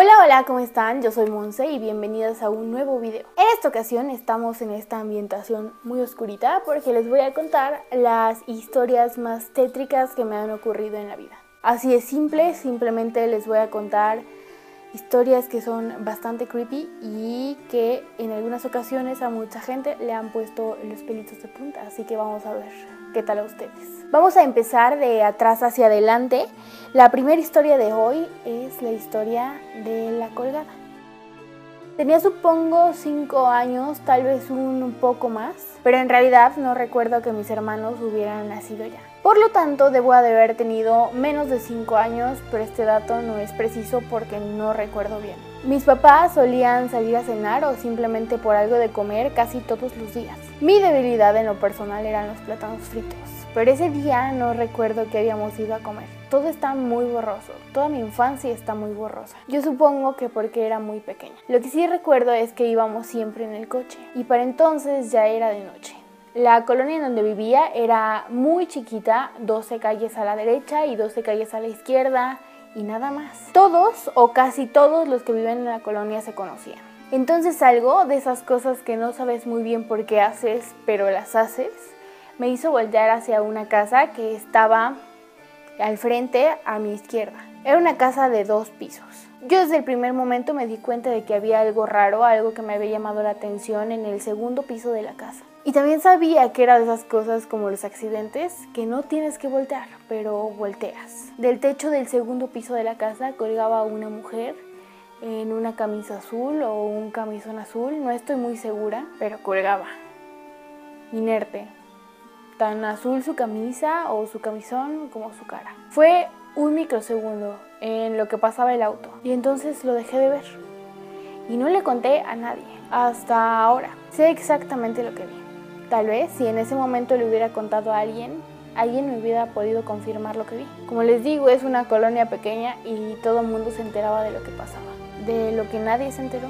Hola, hola, ¿cómo están? Yo soy Monse y bienvenidas a un nuevo video. En esta ocasión estamos en esta ambientación muy oscurita porque les voy a contar las historias más tétricas que me han ocurrido en la vida. Así es simple, simplemente les voy a contar historias que son bastante creepy y que en algunas ocasiones a mucha gente le han puesto los pelitos de punta, así que vamos a ver qué tal a ustedes. Vamos a empezar de atrás hacia adelante. La primera historia de hoy es la historia de la colgada. Tenía supongo 5 años, tal vez un poco más, pero en realidad no recuerdo que mis hermanos hubieran nacido ya. Por lo tanto, debo de haber tenido menos de 5 años, pero este dato no es preciso porque no recuerdo bien. Mis papás solían salir a cenar o simplemente por algo de comer casi todos los días. Mi debilidad en lo personal eran los plátanos fritos, pero ese día no recuerdo que habíamos ido a comer. Todo está muy borroso, toda mi infancia está muy borrosa. Yo supongo que porque era muy pequeña. Lo que sí recuerdo es que íbamos siempre en el coche y para entonces ya era de noche. La colonia en donde vivía era muy chiquita, 12 calles a la derecha y 12 calles a la izquierda y nada más. Todos o casi todos los que viven en la colonia se conocían. Entonces algo de esas cosas que no sabes muy bien por qué haces, pero las haces, me hizo voltear hacia una casa que estaba al frente a mi izquierda. Era una casa de 2 pisos. Yo desde el primer momento me di cuenta de que había algo raro, algo que me había llamado la atención en el segundo piso de la casa. Y también sabía que era de esas cosas como los accidentes, que no tienes que voltear, pero volteas. Del techo del segundo piso de la casa colgaba una mujer en una camisa azul o un camisón azul, no estoy muy segura, pero colgaba, inerte. Tan azul su camisa o su camisón como su cara. Fue un microsegundo en lo que pasaba el auto y entonces lo dejé de ver. Y no le conté a nadie. Hasta ahora sé exactamente lo que vi. Tal vez si en ese momento le hubiera contado a alguien me hubiera podido confirmar lo que vi. Como les digo, es una colonia pequeña y todo el mundo se enteraba de lo que pasaba. De lo que nadie se enteró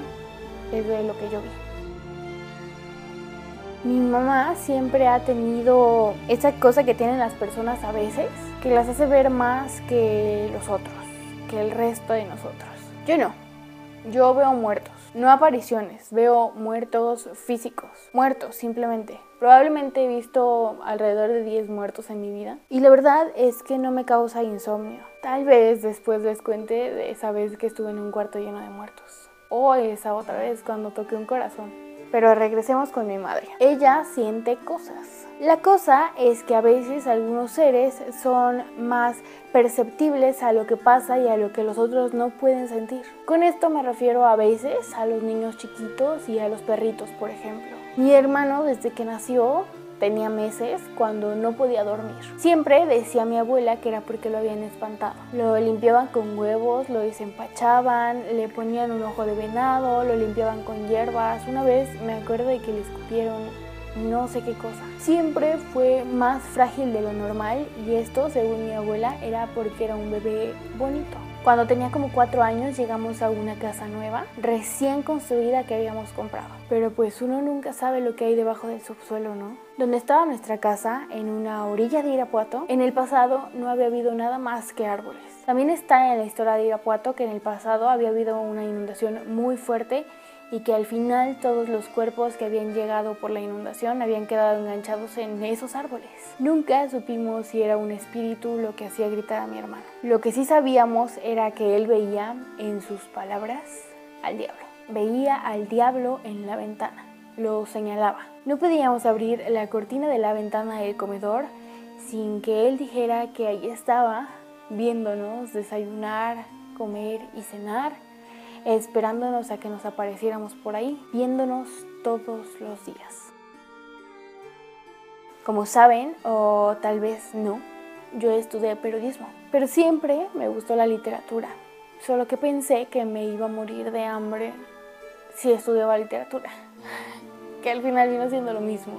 es de lo que yo vi. Mi mamá siempre ha tenido esa cosa que tienen las personas a veces, que las hace ver más que los otros, que el resto de nosotros. Yo no, yo veo muertos, no apariciones, veo muertos físicos, muertos simplemente. Probablemente he visto alrededor de 10 muertos en mi vida y la verdad es que no me causa insomnio. Tal vez después les cuente de esa vez que estuve en un cuarto lleno de muertos o esa otra vez cuando toqué un corazón. Pero regresemos con mi madre. Ella siente cosas. La cosa es que a veces algunos seres son más perceptibles a lo que pasa y a lo que los otros no pueden sentir. Con esto me refiero a veces a los niños chiquitos y a los perritos, por ejemplo. Mi hermano desde que nació tenía meses cuando no podía dormir. Siempre decía mi abuela que era porque lo habían espantado. Lo limpiaban con huevos, lo desempachaban, le ponían un ojo de venado, lo limpiaban con hierbas. Una vez me acuerdo de que le escupieron no sé qué cosa. Siempre fue más frágil de lo normal y esto, según mi abuela, era porque era un bebé bonito. Cuando tenía como 4 años llegamos a una casa nueva, recién construida que habíamos comprado. Pero pues uno nunca sabe lo que hay debajo del subsuelo, ¿no? Donde estaba nuestra casa, en una orilla de Irapuato, en el pasado no había habido nada más que árboles. También está en la historia de Irapuato que en el pasado había habido una inundación muy fuerte y que al final todos los cuerpos que habían llegado por la inundación habían quedado enganchados en esos árboles. Nunca supimos si era un espíritu lo que hacía gritar a mi hermano. Lo que sí sabíamos era que él veía, en sus palabras, al diablo. Veía al diablo en la ventana. Lo señalaba. No podíamos abrir la cortina de la ventana del comedor sin que él dijera que ahí estaba, viéndonos desayunar, comer y cenar, esperándonos a que nos apareciéramos por ahí, viéndonos todos los días. Como saben, o tal vez no, yo estudié periodismo, pero siempre me gustó la literatura, solo que pensé que me iba a morir de hambre si estudiaba literatura, que al final vino siendo lo mismo,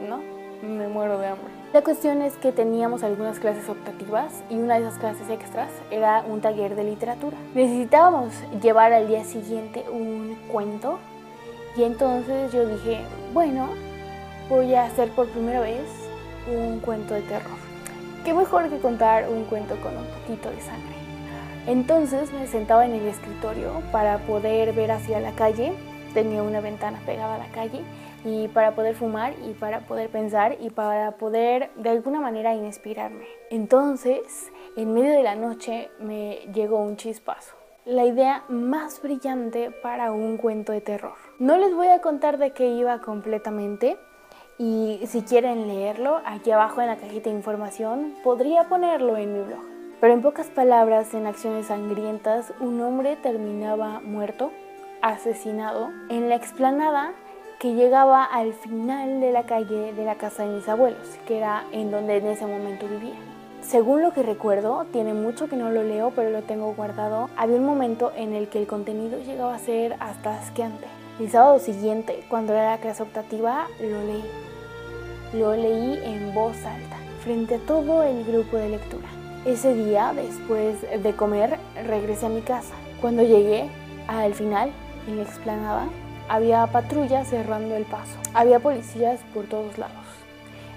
¿no? Me muero de hambre. La cuestión es que teníamos algunas clases optativas y una de esas clases extras era un taller de literatura. Necesitábamos llevar al día siguiente un cuento y entonces yo dije, bueno, voy a hacer por primera vez un cuento de terror. Qué mejor que contar un cuento con un poquito de sangre. Entonces me sentaba en el escritorio para poder ver hacia la calle. Tenía una ventana pegada a la calle, y para poder fumar y para poder pensar y para poder de alguna manera inspirarme. Entonces, en medio de la noche me llegó un chispazo. La idea más brillante para un cuento de terror. No les voy a contar de qué iba completamente, y si quieren leerlo, aquí abajo en la cajita de información podría ponerlo en mi blog. Pero en pocas palabras, en acciones sangrientas, un hombre terminaba muerto, asesinado, en la explanada que llegaba al final de la calle de la casa de mis abuelos, que era en donde en ese momento vivía. Según lo que recuerdo, tiene mucho que no lo leo, pero lo tengo guardado, había un momento en el que el contenido llegaba a ser hasta asqueante. El sábado siguiente, cuando era la clase optativa, lo leí. Lo leí en voz alta, frente a todo el grupo de lectura. Ese día, después de comer, regresé a mi casa. Cuando llegué, al final, en la explanada, había patrullas cerrando el paso. Había policías por todos lados.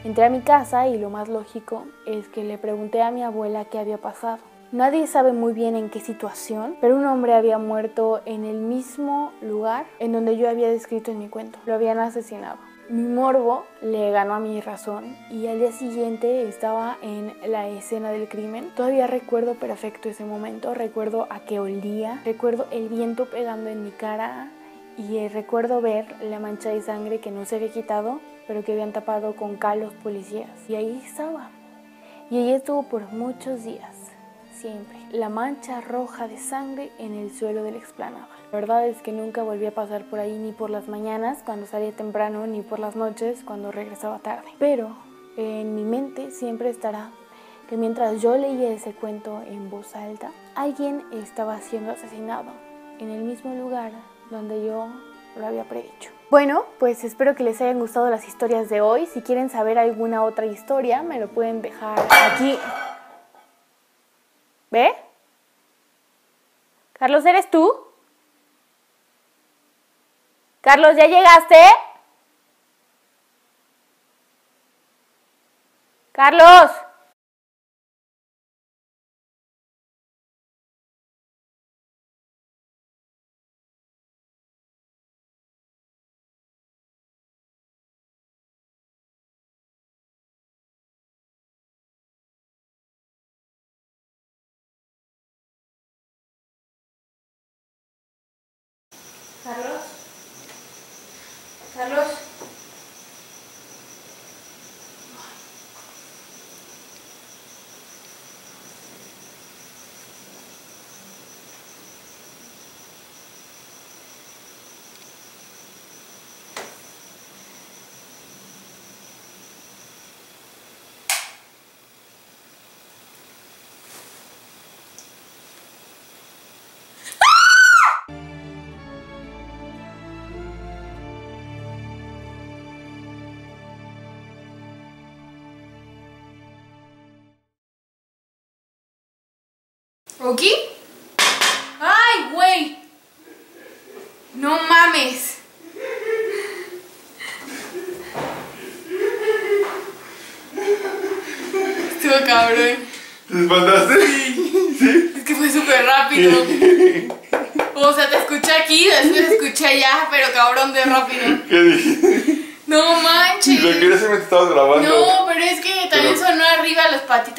Entré a mi casa y lo más lógico es que le pregunté a mi abuela qué había pasado. Nadie sabe muy bien en qué situación, pero un hombre había muerto en el mismo lugar en donde yo había descrito en mi cuento. Lo habían asesinado. Mi morbo le ganó a mi razón y al día siguiente estaba en la escena del crimen. Todavía recuerdo perfecto ese momento, recuerdo a qué olía, recuerdo el viento pegando en mi cara y recuerdo ver la mancha de sangre que no se había quitado, pero que habían tapado con cal los policías. Y ahí estaba. Y ahí estuvo por muchos días, siempre. La mancha roja de sangre en el suelo de la explanada. La verdad es que nunca volví a pasar por ahí, ni por las mañanas cuando salía temprano, ni por las noches cuando regresaba tarde. Pero en mi mente siempre estará que mientras yo leía ese cuento en voz alta, alguien estaba siendo asesinado en el mismo lugar donde yo lo había predicho. Bueno, pues espero que les hayan gustado las historias de hoy. Si quieren saber alguna otra historia, me lo pueden dejar aquí. ¿Ve? Carlos, ¿eres tú? Carlos, ¿ya llegaste? Carlos. Carlos. Carlos. ¿Oki? ¡Ay, güey! ¡No mames! Estuvo cabrón. ¿Te espantaste? Sí. Es que fue súper rápido. O sea, te escuché aquí, después escuché allá, pero cabrón de rápido. ¿Qué dijiste? No manches. Lo que era se me estabas grabando. No, pero es que también sonó arriba las patitas.